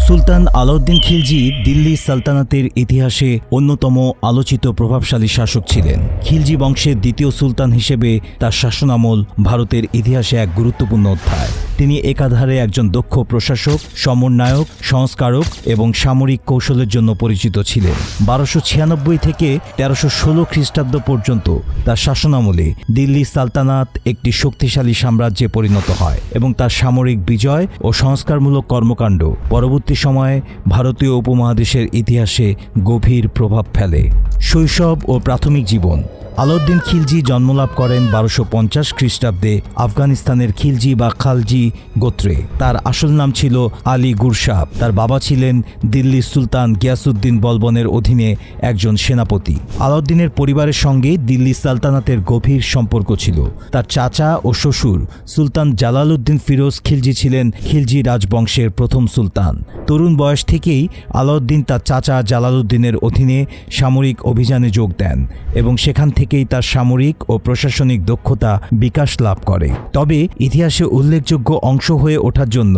সুলতান আলাউদ্দিন খিলজি দিল্লি সালতানাতের ইতিহাসে অন্যতম আলোচিত প্রভাবশালী শাসক ছিলেন। খিলজি বংশের দ্বিতীয় সুলতান হিসেবে তার শাসনামল ভারতের ইতিহাসে এক গুরুত্বপূর্ণ অধ্যায়। তিনি একাধারে একজন দক্ষ প্রশাসক, সমন্বয়ক, সংস্কারক এবং সামরিক কৌশলের জন্য পরিচিত ছিলেন। 1296 থেকে 1316 খ্রিস্টাব্দ পর্যন্ত তার শাসনামলে দিল্লি সালতানাত একটি শক্তিশালী সাম্রাজ্যে পরিণত হয় এবং তার সামরিক বিজয় ও সংস্কারমূলক কর্মকাণ্ড পরবর্তী সময়ে ভারতীয় উপমহাদেশের ইতিহাসে গভীর প্রভাব ফেলে। শৈশব ও প্রাথমিক জীবন। আলাউদ্দিন খিলজি জন্মলাভ করেন 1250 খ্রিস্টাব্দে আফগানিস্তানের খিলজি বা খালজি গোত্রে। তার আসল নাম ছিল আলী গুরসাব। তার বাবা ছিলেন দিল্লি সুলতান গিয়াসউদ্দিন বলবনের অধীনে একজন সেনাপতি। আলাউদ্দিনের পরিবারের সঙ্গে দিল্লি সালতানাতের গভীর সম্পর্ক ছিল। তার চাচা ও শ্বশুর সুলতান জালালউদ্দিন ফিরোজ খিলজি ছিলেন খিলজি রাজবংশের প্রথম সুলতান। তরুণ বয়স থেকেই আলাউদ্দিন তার চাচা জালালউদ্দিনের অধীনে সামরিক অভিযানে যোগ দেন এবং সেখান থেকেই তার সামরিক ও প্রশাসনিক দক্ষতা বিকাশ লাভ করে। তবে ইতিহাসে উল্লেখযোগ্য অংশ হয়ে ওঠার জন্য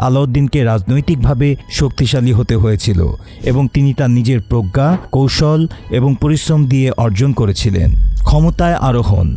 আলাউদ্দিনকে রাজনৈতিকভাবে শক্তিশালী হতে হয়েছিল এবং তিনি তার নিজের প্রজ্ঞা, কৌশল এবং পরিশ্রম দিয়ে অর্জন করেছিলেন। ক্ষমতায় আরোহণ।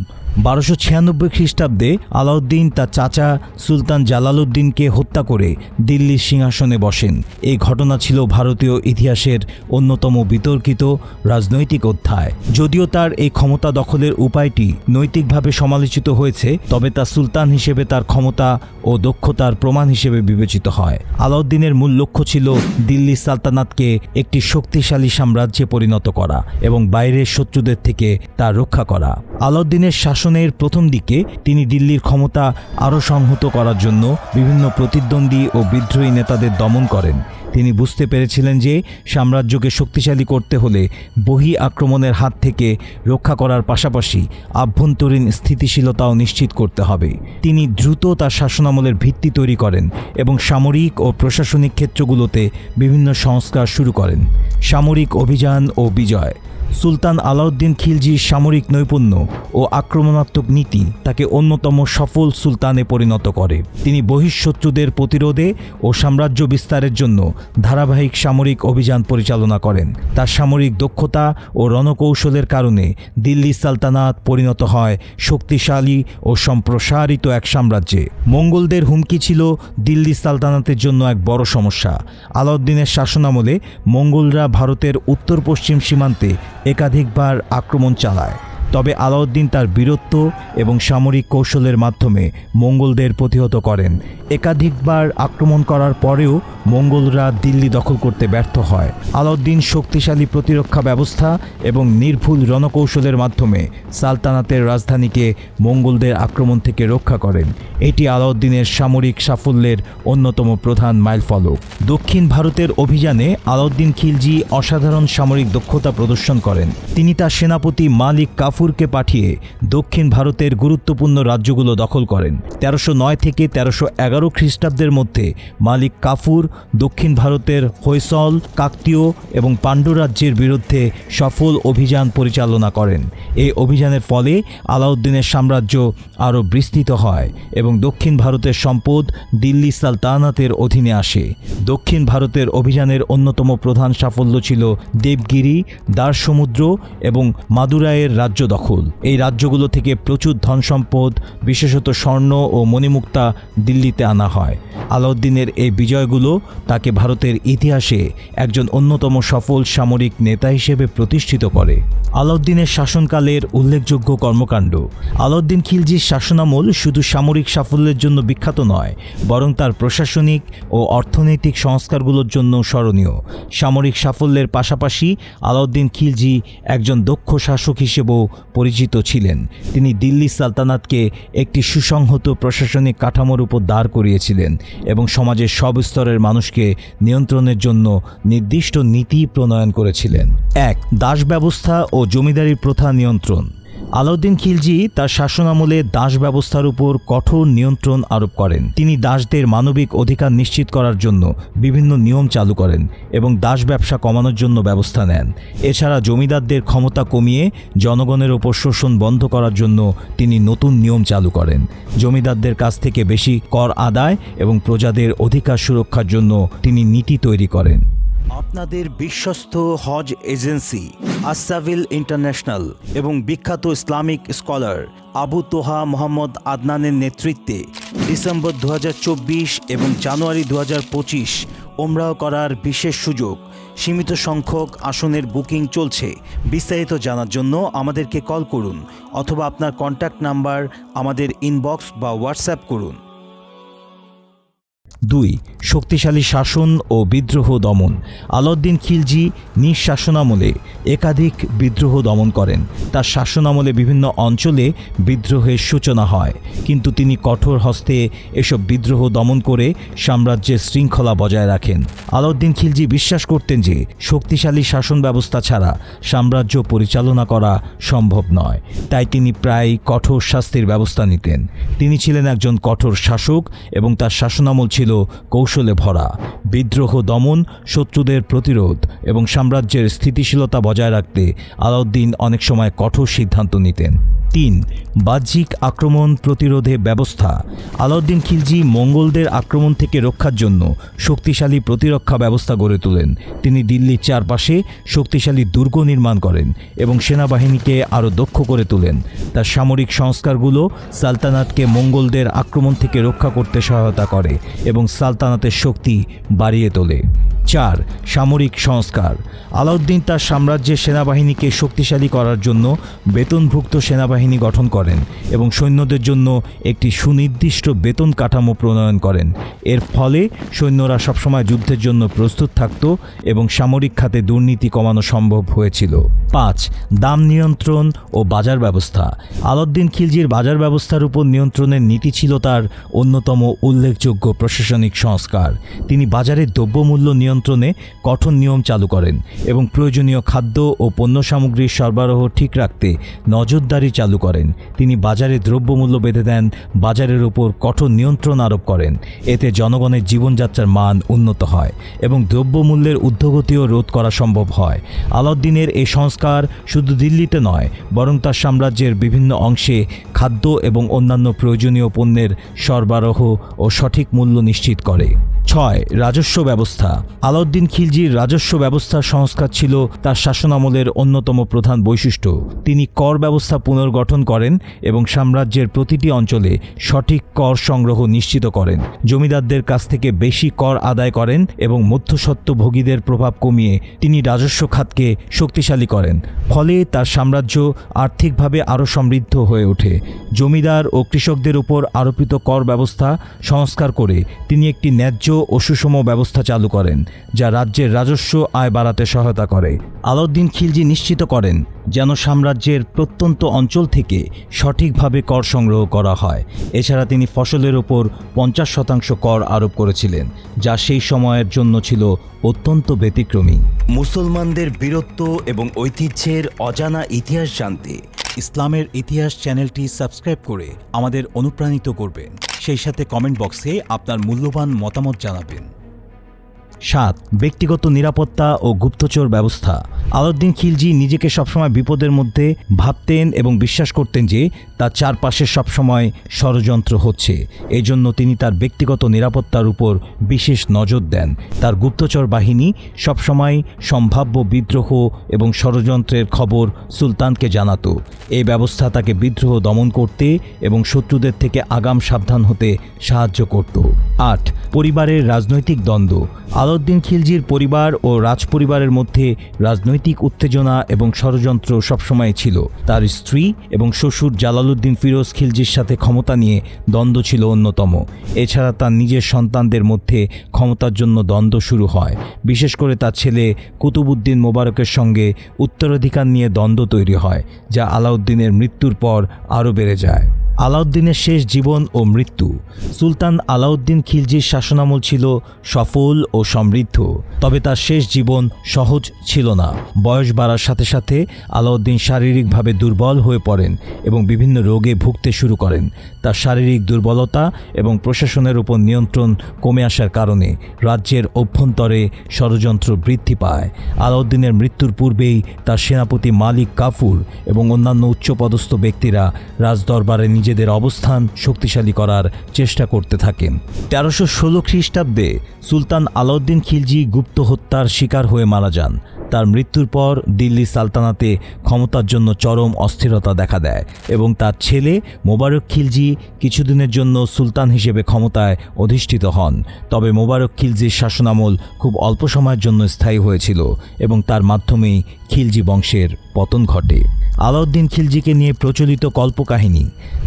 1296 খ্রিস্টাব্দে আলাউদ্দিন তার চাচা সুলতান জালালউদ্দিনকে হত্যা করে দিল্লির সিংহাসনে বসেন। এই ঘটনা ছিল ভারতীয় ইতিহাসের অন্যতম বিতর্কিত রাজনৈতিক অধ্যায়। যদিও তার এই ক্ষমতা দখলের উপায়টি নৈতিকভাবে সমালোচিত হয়েছে, তবে তা সুলতান হিসেবে তার ক্ষমতা ও দক্ষতার প্রমাণ হিসেবে বিবেচিত হয়। আলাউদ্দিনের মূল লক্ষ্য ছিল দিল্লি সালতানাতকে একটি শক্তিশালী সাম্রাজ্যে পরিণত করা এবং বাইরের শত্রুদের থেকে তা রক্ষা করা। আলাউদ্দিনের শাসনের প্রথম দিকে তিনি দিল্লির ক্ষমতা আরও সংহত করার জন্য বিভিন্ন প্রতিদ্বন্দ্বী ও বিদ্রোহী নেতাদের দমন করেন। তিনি বুঝতে পেরেছিলেন যে সাম্রাজ্যকে শক্তিশালী করতে হলে বহি আক্রমণের হাত থেকে রক্ষা করার পাশাপাশি আভ্যন্তরীণ স্থিতিশীলতাও নিশ্চিত করতে হবে। তিনি দ্রুত তার শাসনামলের ভিত্তি তৈরি করেন এবং সামরিক ও প্রশাসনিক ক্ষেত্রগুলোতে বিভিন্ন সংস্কার শুরু করেন। সামরিক অভিযান ও বিজয়। সুলতান আলাউদ্দিন খিলজির সামরিক নৈপুণ্য ও আক্রমণাত্মক নীতি তাকে অন্যতম সফল সুলতানে পরিণত করে। তিনি বহিঃশত্রুদের প্রতিরোধে ও সাম্রাজ্য বিস্তারের জন্য ধারাবাহিক সামরিক অভিযান পরিচালনা করেন। তার সামরিক দক্ষতা ও রণকৌশলের কারণে দিল্লি সালতানাত পরিণত হয় শক্তিশালী ও সম্প্রসারিত এক সাম্রাজ্যে। মঙ্গলদের হুমকি ছিল দিল্লি সালতানাতের জন্য এক বড় সমস্যা। আলাউদ্দিনের শাসনামলে মঙ্গলরা ভারতের উত্তর পশ্চিম সীমান্তে একাধিকবার আক্রমণ চালায়। তবে আলাউদ্দিন তার বীরত্ব এবং সামরিক কৌশলের মাধ্যমে মঙ্গলদের প্রতিহত করেন। একাধিকবার আক্রমণ করার পরেও মঙ্গলরা দিল্লি দখল করতে ব্যর্থ হয়। আলাউদ্দিন শক্তিশালী প্রতিরক্ষা ব্যবস্থা এবং নির্ভুল রণকৌশলের মাধ্যমে সালতানাতের রাজধানীকে মঙ্গলদের আক্রমণ থেকে রক্ষা করেন। এটি আলাউদ্দিনের সামরিক সাফল্যের অন্যতম প্রধান মাইলফলক। দক্ষিণ ভারতের অভিযানে আলাউদ্দিন খিলজি অসাধারণ সামরিক দক্ষতা প্রদর্শন করেন। তিনি তার সেনাপতি মালিক কাফুরকে পাঠিয়ে দক্ষিণ ভারতের গুরুত্বপূর্ণ রাজ্যগুলো দখল করেন। 1309 থেকে 1311 খ্রিস্টাব্দের মধ্যে মালিক কাফুর দক্ষিণ ভারতের হৈসল, কাকতীয় এবং পাণ্ড্য রাজ্যের বিরুদ্ধে সফল অভিযান পরিচালনা করেন। এই অভিযানের ফলে আলাউদ্দিনের সাম্রাজ্য আরও বিস্তৃত হয় এবং দক্ষিণ ভারতের সম্পদ দিল্লি সালতানাতের অধীনে আসে। দক্ষিণ ভারতের অভিযানের অন্যতম প্রধান সাফল্য ছিল দেবগিরি, দ্বার সমুদ্র এবং মাদুরাইয়ের রাজ্য দখল। এই রাজ্যগুলো থেকে প্রচুর ধন সম্পদ, বিশেষত স্বর্ণ ও মণিমুক্তা দিল্লিতে আনা হয়। আলাউদ্দিনের এই বিজয়গুলো তাকে ভারতের ইতিহাসে একজন অন্যতম সফল সামরিক নেতা হিসেবে প্রতিষ্ঠিত করে। আলাউদ্দিনের শাসনকালের উল্লেখযোগ্য কর্মকাণ্ড। আলাউদ্দিন খিলজির শাসনামল শুধু সামরিক সাফল্যের জন্য বিখ্যাত নয়, বরং তার প্রশাসনিক ও অর্থনৈতিক সংস্কারগুলোর জন্য স্মরণীয়। সামরিক সাফল্যের পাশাপাশি আলাউদ্দিন খিলজি একজন দক্ষ শাসক হিসেবেও পরিচিত ছিলেন। তিনি দিল্লি সালতানাতকে একটি সুসংহত প্রশাসনিক কাঠামোর উপর দাঁড় করিয়েছিলেন এবং সমাজের সব স্তরের মানুষকে নিয়ন্ত্রণের জন্য নির্দিষ্ট নীতি প্রণয়ন করেছিলেন। 1. দাস ব্যবস্থা ও জমিদারি প্রথা নিয়ন্ত্রণ। আলাউদ্দিন খিলজি তার শাসনামলে দাস ব্যবস্থার উপর কঠোর নিয়ন্ত্রণ আরোপ করেন। তিনি দাসদের মানবিক অধিকার নিশ্চিত করার জন্য বিভিন্ন নিয়ম চালু করেন এবং দাস ব্যবসা কমানোর জন্য ব্যবস্থা নেন। এছাড়া জমিদারদের ক্ষমতা কমিয়ে জনগণের ওপর শোষণ বন্ধ করার জন্য তিনি নতুন নিয়ম চালু করেন। জমিদারদের কাছ থেকে বেশি কর আদায় এবং প্রজাদের অধিকার সুরক্ষার জন্য তিনি নীতি তৈরি করেন। আপনাদের বিশ্বস্ত হজ এজেন্সি আসাভিল ইন্টারন্যাশনাল এবং বিখ্যাত ইসলামিক স্কলার আবু তোহা মোহাম্মদ আদনানের নেতৃত্বে ডিসেম্বর 2024 এবং জানুয়ারি 2025 ওমরাহ করার বিশেষ সুযোগ। সীমিত সংখ্যক আসনের বুকিং চলছে। বিস্তারিত জানার জন্য আমাদেরকে কল করুন অথবা আপনার কন্ট্যাক্ট নাম্বার আমাদের ইনবক্স বা হোয়াটসঅ্যাপ করুন। 2. শক্তিশালী শাসন ও বিদ্রোহ দমন। আলাউদ্দিন খিলজি নিজ শাসনামলে একাধিক বিদ্রোহ দমন করেন। তার শাসনামলে বিভিন্ন অঞ্চলে বিদ্রোহের সূচনা হয়, কিন্তু তিনি কঠোর হস্তে এসব বিদ্রোহ দমন করে সাম্রাজ্যের শৃঙ্খলা বজায় রাখেন। আলাউদ্দিন খিলজি বিশ্বাস করতেন যে শক্তিশালী শাসন ব্যবস্থা ছাড়া সাম্রাজ্য পরিচালনা করা সম্ভব নয়, তাই তিনি প্রায় কঠোর শাস্তির ব্যবস্থা নিতেন। তিনি ছিলেন একজন কঠোর শাসক এবং তার শাসনামল ছিল কৌশলে ভরা। বিদ্রোহ দমন, শত্রুদের প্রতিরোধ এবং সাম্রাজ্যের স্থিতিশীলতা বজায় রাখতে আলাউদ্দিন অনেক সময় কঠোর সিদ্ধান্ত নিতেন। 3. বাহ্যিক আক্রমণ প্রতিরোধে ব্যবস্থা। আলাউদ্দিন খিলজি মঙ্গলদের আক্রমণ থেকে রক্ষার জন্য শক্তিশালী প্রতিরক্ষা ব্যবস্থা গড়ে তোলেন। তিনি দিল্লির চারপাশে শক্তিশালী দুর্গ নির্মাণ করেন এবং সেনাবাহিনীকে আরও দক্ষ করে তোলেন। তার সামরিক সংস্কারগুলো সালতানাতকে মঙ্গলদের আক্রমণ থেকে রক্ষা করতে সহায়তা করে এবং সালতানাতের শক্তি বাড়িয়ে তোলে। 4. সামরিক সংস্কার। আলাউদ্দিন তার সাম্রাজ্যের সেনাবাহিনীকে শক্তিশালী করার জন্য বেতনভুক্ত সেনাবাহিনী গঠন করেন এবং সৈন্যদের জন্য একটি সুনির্দিষ্ট বেতন কাঠামো প্রণয়ন করেন। এর ফলে সৈন্যরা সবসময় যুদ্ধের জন্য প্রস্তুত থাকত এবং সামরিক খাতে দুর্নীতি কমানো সম্ভব হয়েছিল। 5. দাম নিয়ন্ত্রণ ও বাজার ব্যবস্থা। আলাউদ্দিন খিলজির বাজার ব্যবস্থার উপর নিয়ন্ত্রণের নীতি ছিল তার অন্যতম উল্লেখযোগ্য প্রশাসনিক সংস্কার। তিনি বাজারের দ্রব্যমূল্য নিয়ন্ত্রণে কঠোর নিয়ম চালু করেন এবং প্রয়োজনীয় খাদ্য ও পণ্য সামগ্রীর সরবরাহ ঠিক রাখতে নজরদারি চালু করেন। তিনি বাজারে দ্রব্যমূল্য বেঁধে দেন, বাজারের উপর কঠোর নিয়ন্ত্রণ আরোপ করেন। এতে জনগণের জীবনযাত্রার মান উন্নত হয় এবং দ্রব্যমূল্যের ঊর্ধ্বগতিও রোধ করা সম্ভব হয়। আলাউদ্দিনের এই সংস্কার শুধু দিল্লিতে নয়, বরং তার সাম্রাজ্যের বিভিন্ন অংশে খাদ্য এবং অন্যান্য প্রয়োজনীয় পণ্যের সরবরাহ ও সঠিক মূল্য নিশ্চিত করে। 6. রাজস্ব ব্যবস্থা। আলাউদ্দিন খিলজির রাজস্ব ব্যবস্থার সংস্কার ছিল তার শাসনামলের অন্যতম প্রধান বৈশিষ্ট্য। তিনি কর ব্যবস্থা পুনর্গঠন করেন এবং সাম্রাজ্যের প্রতিটি অঞ্চলে সঠিক কর সংগ্রহ নিশ্চিত করেন। জমিদারদের কাছ থেকে বেশি কর আদায় করেন এবং মধ্যস্বত্বভোগীদের প্রভাব কমিয়ে তিনি রাজস্ব খাতকে শক্তিশালী করেন। ফলে তার সাম্রাজ্য আর্থিকভাবে আরও সমৃদ্ধ হয়ে ওঠে। জমিদার ও কৃষকদের উপর আরোপিত কর ব্যবস্থা সংস্কার করে তিনি একটি ন্যায্য ও সুষম ব্যবস্থা চালু করেন, যা রাজ্যের রাজস্ব আয় বাড়াতে সহায়তা করে। আলাউদ্দিন খিলজি নিশ্চিত করেন যেন সাম্রাজ্যের প্রত্যন্ত অঞ্চল থেকে সঠিকভাবে কর সংগ্রহ করা হয়। এছাড়া তিনি ফসলের ওপর 50% কর আরোপ করেছিলেন, যা সেই সময়ের জন্য ছিল অত্যন্ত ব্যতিক্রমী। মুসলমানদের বীরত্ব এবং ঐতিহ্যের অজানা ইতিহাস জানতে ইসলামের ইতিহাস চ্যানেলটি সাবস্ক্রাইব করে আমাদের অনুপ্রাণিত করবেন। সেই সাথে কমেন্ট বক্সে আপনার মূল্যবান মতামত জানাবেন। 7. ব্যক্তিগত নিরাপত্তা ও গুপ্তচর ব্যবস্থা। আলাউদ্দিন খিলজি নিজেকে সবসময় বিপদের মধ্যে ভাবতেন এবং বিশ্বাস করতেন যে তার চারপাশে সবসময় ষড়যন্ত্র হচ্ছে। এই জন্য তিনি তার ব্যক্তিগত নিরাপত্তার উপর বিশেষ নজর দেন। তার গুপ্তচর বাহিনী সবসময় সম্ভাব্য বিদ্রোহ এবং ষড়যন্ত্রের খবর সুলতানকে জানাতো। এই ব্যবস্থা তাকে বিদ্রোহ দমন করতে এবং শত্রুদের থেকে আগাম সাবধান হতে সাহায্য করত। 8. পরিবারের রাজনৈতিক দ্বন্দ্ব। আলাউদ্দিন খিলজির পরিবার ও রাজপরিবারের মধ্যে রাজনৈতিক উত্তেজনা এবং ষড়যন্ত্র সবসময় ছিল। তার স্ত্রী এবং শ্বশুর জালালউদ্দিন ফিরোজ খিলজির সাথে ক্ষমতা নিয়ে দ্বন্দ্ব ছিল অন্যতম। এছাড়া তার নিজের সন্তানদের মধ্যে ক্ষমতার জন্য দ্বন্দ্ব শুরু হয়। বিশেষ করে তার ছেলে কুতুবউদ্দিন মোবারকের সঙ্গে উত্তরাধিকার নিয়ে দ্বন্দ্ব তৈরি হয়, যা আলাউদ্দিনের মৃত্যুর পর আরও বেড়ে যায়। আলাউদ্দিনের শেষ জীবন ও মৃত্যু। সুলতান আলাউদ্দিন খিলজির শাসনামল ছিল সফল ও সমৃদ্ধ, তবে তার শেষ জীবন সহজ ছিল না। বয়স বাড়ার সাথে সাথে আলাউদ্দিন শারীরিকভাবে দুর্বল হয়ে পড়েন এবং বিভিন্ন রোগে ভুগতে শুরু করেন। তার শারীরিক দুর্বলতা এবং প্রশাসনের উপর নিয়ন্ত্রণ কমে আসার কারণে রাজ্যের অভ্যন্তরে ষড়যন্ত্র বৃদ্ধি পায়। আলাউদ্দিনের মৃত্যুর পূর্বেই তার সেনাপতি মালিক কাফুর এবং অন্যান্য উচ্চপদস্থ ব্যক্তিরা রাজদরবারে নিজেদের অবস্থান শক্তিশালী করার চেষ্টা করতে থাকেন। 1316 খ্রিস্টাব্দে সুলতান আলাউদ্দিন খিলজি গুপ্ত হত্যার শিকার হয়ে মারা যান। তার মৃত্যুর পর দিল্লি সালতানাতে ক্ষমতার জন্য চরম অস্থিরতা দেখা দেয় এবং তার ছেলে মোবারক খিলজি কিছুদিনের জন্য সুলতান হিসেবে ক্ষমতায় অধিষ্ঠিত হন। তবে মোবারক খিলজির শাসনামল খুব অল্প সময়ের জন্য স্থায়ী হয়েছিল এবং তার মাধ্যমেই খিলজি বংশের পতন ঘটে। আলাউদ্দিন খিলজিকে নিয়ে প্রচলিত কল্পকাহিনী।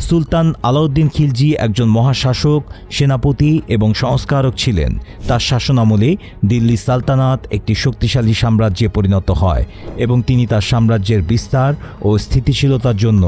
সুলতান আলাউদ্দিন খিলজি একজন মহাশাসক, সেনাপতি এবং সংস্কারক ছিলেন। তার শাসনামলে দিল্লি সালতানাত একটি শক্তিশালী সাম্রাজ্যে পরিণত হয় এবং তিনি তার সাম্রাজ্যের বিস্তার ও স্থিতিশীলতার জন্য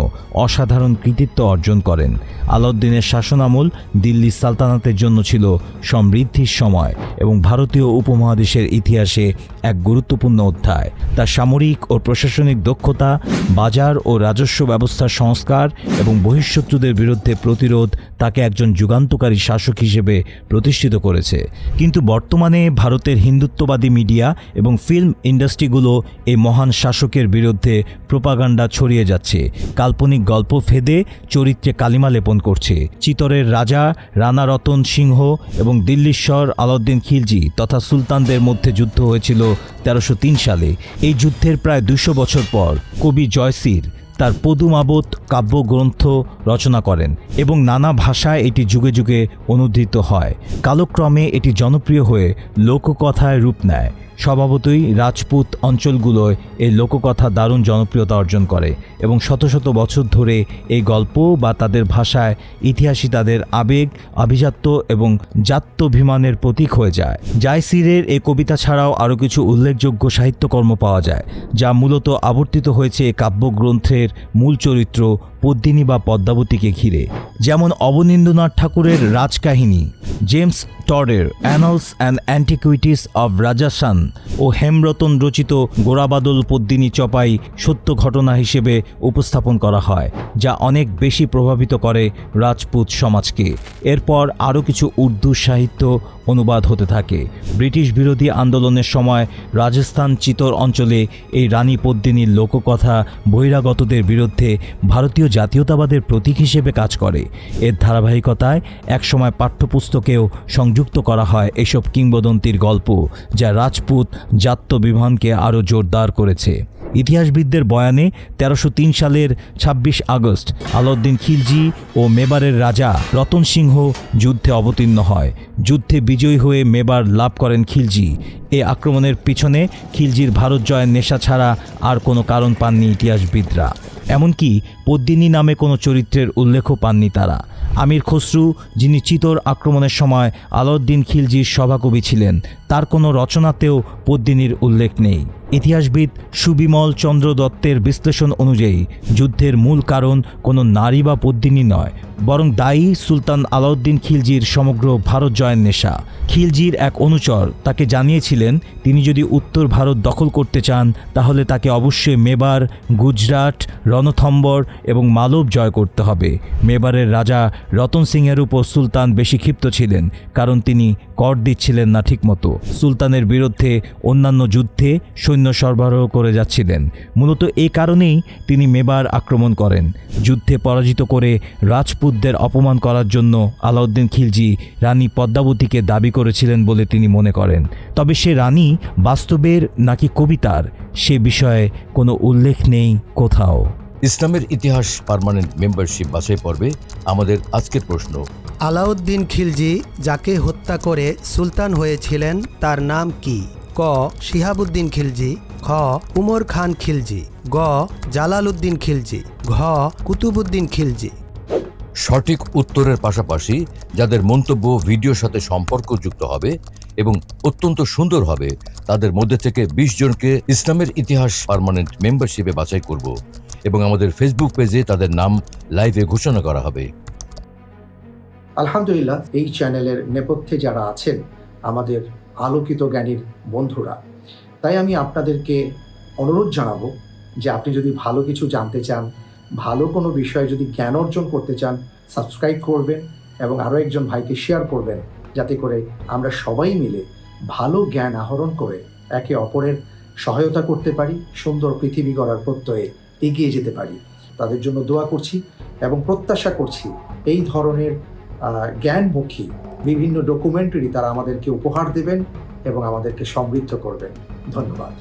অসাধারণ কৃতিত্ব অর্জন করেন। আলাউদ্দিনের শাসনামল দিল্লি সালতানাতের জন্য ছিল সমৃদ্ধির সময় এবং ভারতীয় উপমহাদেশের ইতিহাসে এক গুরুত্বপূর্ণ অধ্যায়। তার সামরিক ও প্রশাসনিক দক্ষতা, বাজার ও রাজস্ব ব্যবস্থার সংস্কার এবং বহিঃশত্রুদের বিরুদ্ধে প্রতিরোধ তাকে একজন যুগান্তকারী শাসক হিসেবে প্রতিষ্ঠিত করেছে। কিন্তু বর্তমানে ভারতের হিন্দুত্ববাদী মিডিয়া এবং ফিল্ম ইন্ডাস্ট্রিগুলো এই মহান শাসকের বিরুদ্ধে প্রোপাগান্ডা ছড়িয়ে যাচ্ছে, কাল্পনিক গল্প ফেদে চরিত্রে কালিমা লেপন করছে। চিতরের রাজা রানা রতন সিংহ এবং দিল্লীশ্বর আলাউদ্দিন খিলজি তথা সুলতানদের মধ্যে যুদ্ধ হয়েছিল 1303 সালে। এই যুদ্ধের প্রায় 200 বছর পর কবি জয়সির তার পদুমাবত কাব্যগ্রন্থ রচনা করেন এবং নানা ভাষায় এটি যুগে যুগে অনুদ্ধৃত হয়। কালক্রমে এটি জনপ্রিয় হয়ে লোককথায় রূপ নেয়। স্বভাবতই রাজপুত অঞ্চলগুলোয় এই লোককথা দারুণ জনপ্রিয়তা অর্জন করে এবং শত শত বছর ধরে এই গল্প বা তাদের ভাষায় ইতিহাসই তাদের আবেগ, আভিজাত্য এবং জাত্যাভিমানের প্রতীক হয়ে যায়। জায়সিরের এই কবিতা ছাড়াও আরও কিছু উল্লেখযোগ্য সাহিত্যকর্ম পাওয়া যায়, যা মূলত আবর্তিত হয়েছে কাব্যগ্রন্থের মূল চরিত্র পদ্মিনী বা পদ্মাবতীকে ঘিরে, যেমন অবনীন্দ্রনাথ ঠাকুরের রাজকাহিনী, জেমস টডের annals and antiquities of Rajasthan ও হেমরতন রচিত গোরাবাদল পদ্মিনী চপাই সত্য ঘটনা হিসেবে উপস্থাপন করা হয়, যা অনেক বেশি প্রভাবিত করে রাজপুত সমাজকে। এরপর আরও কিছু উর্দু সাহিত্য অনুবাদ হতে থাকে। ব্রিটিশ বিরোধী আন্দোলনের সময় রাজস্থান চিতোর অঞ্চলে এই রানী পদ্মিনীর লোককথা বহিরাগতদের বিরুদ্ধে ভারতীয় জাতীয়তাবাদের প্রতীক হিসেবে কাজ করে। এর ধারাবাহিকতায় একসময় পাঠ্যপুস্তকেও সংযুক্ত করা হয় এসব কিংবদন্তির গল্প, যা রাজপুত জাত্যভিমানকে আরও জোরদার করেছে। ইতিহাসবিদদের বয়ানে 1303 সালের 26 আগস্ট আলাউদ্দিন খিলজি ও মেবারের রাজা রতন সিংহ যুদ্ধে অবতীর্ণ হয়। যুদ্ধে বিজয়ী হয়ে মেবার লাভ করেন খিলজি। এ আক্রমণের পিছনে খিলজির ভারত জয়ের নেশা ছাড়া আর কোনো কারণ পাননি ইতিহাসবিদরা। এমনকি পদ্মিনী নামে কোনো চরিত্রের উল্লেখও পাননি তারা। আমির খসরু, যিনি চিতোর আক্রমণের সময় আলাউদ্দিন খিলজির সভাকবি ছিলেন, তার কোনো রচনাতেও পদ্মিনীর উল্লেখ নেই। ইতিহাসবিদ সুবিমল চন্দ্র দত্তের বিশ্লেষণ অনুযায়ী যুদ্ধের মূল কারণ কোনো নারী বা পদ্মিনী নয়, বরং দায়ী সুলতান আলাউদ্দিন খিলজির সমগ্র ভারত জয়ের নেশা। খিলজির এক অনুচর তাকে জানিয়েছিলেন তিনি যদি উত্তর ভারত দখল করতে চান তাহলে তাকে অবশ্যই মেবার, গুজরাট, রণথম্বর এবং মালব জয় করতে হবে। মেবারের রাজা রতন সিংয়ের উপর সুলতান বেশি ক্ষিপ্ত ছিলেন, কারণ তিনি কর দিচ্ছিলেন না ঠিকমতো। সুলতানের বিরুদ্ধে অন্যান্য যুদ্ধে সৈন্য সরবরাহ করে যাচ্ছিলেন। মূলত এই কারণেই তিনি মেবার আক্রমণ করেন। যুদ্ধে পরাজিত করে রাজপুতদের অপমান করার জন্য আলাউদ্দিন খিলজি রানী পদ্মাবতীকে দাবি করেছিলেন বলে তিনি মনে করেন। তবে সে রানী বাস্তবের নাকি কবিতার, সে বিষয়ে কোনো উল্লেখ নেই কোথাও। ইসলামের ইতিহাস পার্মানেন্ট মেম্বারশিপ বাছাই পর্বে আমাদের আজকের প্রশ্ন: আলাউদ্দিন খিলজি যাকে হত্যা করে সুলতান হয়েছিলেন তার নাম কি? ক. শিহাবুদ্দিন খিলজি, খ. উমর খান খিলজি, গ. জালালউদ্দিন খিলজি, ঘ. কুতুবউদ্দিন খিলজি। সঠিক উত্তরের পাশাপাশি যাদের মন্তব্য ভিডিওর সাথে সম্পর্কযুক্ত হবে এবং অত্যন্ত সুন্দর হবে তাদের মধ্যে থেকে 20 জনকে ইসলামের ইতিহাস পার্মানেন্ট মেম্বারশিপে বাছাই করব এবং আমাদের ফেসবুক পেজে তাদের নাম লাইভে ঘোষণা করা হবে। আলহামদুলিল্লাহ, এই চ্যানেলের নেপথ্যে যারা আছেন আমাদের আলোকিত জ্ঞানীর বন্ধুরা, তাই আমি আপনাদেরকে অনুরোধ জানাবো যে আপনি যদি ভালো কিছু জানতে চান, ভালো কোনো বিষয়ে যদি জ্ঞান অর্জন করতে চান, সাবস্ক্রাইব করবেন এবং আরও একজন ভাইকে শেয়ার করবেন, যাতে করে আমরা সবাই মিলে ভালো জ্ঞান আহরণ করে একে অপরের সহায়তা করতে পারি, সুন্দর পৃথিবী গড়ার প্রত্যয়ে এগিয়ে যেতে পারি। তাদের জন্য দোয়া করছি এবং প্রত্যাশা করছি এই ধরনের জ্ঞানমুখী বিভিন্ন ডকুমেন্টারি তারা আমাদেরকে উপহার দেবেন এবং আমাদেরকে সমৃদ্ধ করবেন। ধন্যবাদ।